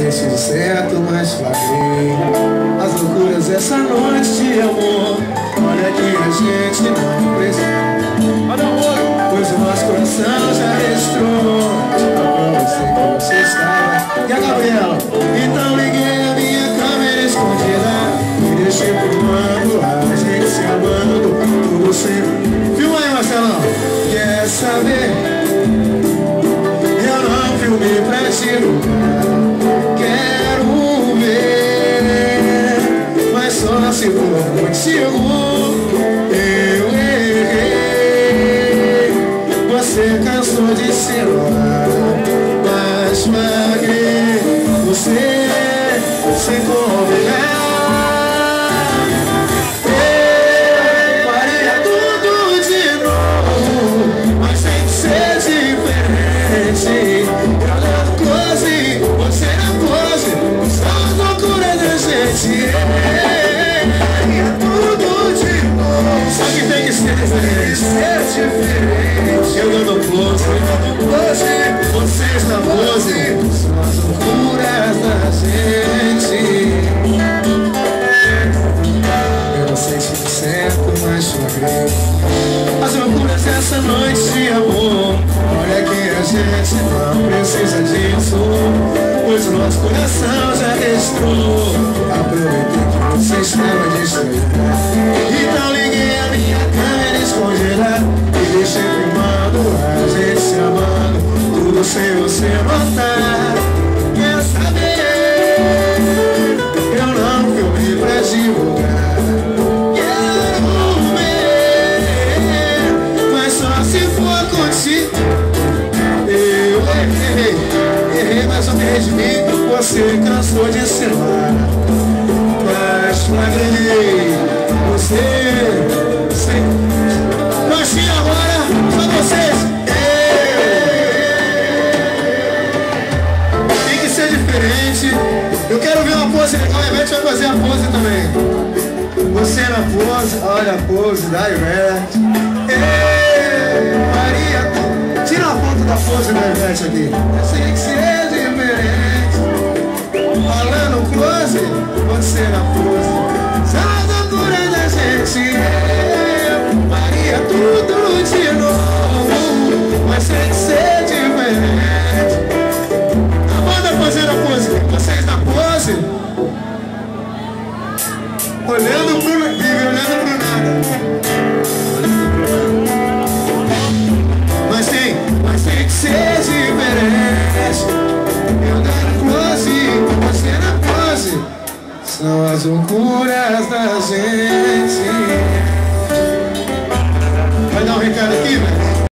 sei se de certo, mas flagrei as loucuras dessa noite de amor. Olha que a gente não precisa, pois o nosso coração já registrou. Pra você que você estava. E a Gabriela? Então liguei a minha câmera escondida e deixei filmando a gente se amando, tudo sem. Filma aí, Marcelão. Quer saber? Eu não filmei pra te lugar. Quero ver, mas só se for contigo. Eu errei. Você cansou de ser mas magrei. Você sem convidar. Eu faria tudo de novo, mas tem que ser diferente. Eu na close, você na pose, são as loucuras da gente. Faria tudo de novo, só que tem que ser diferente. Eu dando close, vocês na pose, são as loucuras da gente. Eu não sei se é certo, mas chorei as loucuras dessa noite de amor. Olha que a gente não precisa disso, pois o nosso coração já registrou. Aproveitei que você estava distraída, então liguei a minha câmera escondida e deixei filmando a gente se amando, tudo sem você notar. Quer saber? Eu não filmei pra divulgar. Quero ver, mas só se for contigo. Eu errei mais ou menos de mim. Você cansou de ser lá, mas flagrei você sem. Lanchinho agora, só vocês. Tem que ser diferente. Eu quero ver uma pose legal, a Ivete vai fazer a pose também. Você na pose, olha a pose da Ivete. Maria, tira uma foto da pose da Ivete aqui. Tem que ser diferente. Falando close, você na pose, só a loucura da gente. Maria, tudo de novo, mas tem que ser diferente. A banda fazendo a pose, vocês na pose, olhando pro nada. Mas tem que ser diferente. Eu dando close, você na pose, são as loucuras da gente.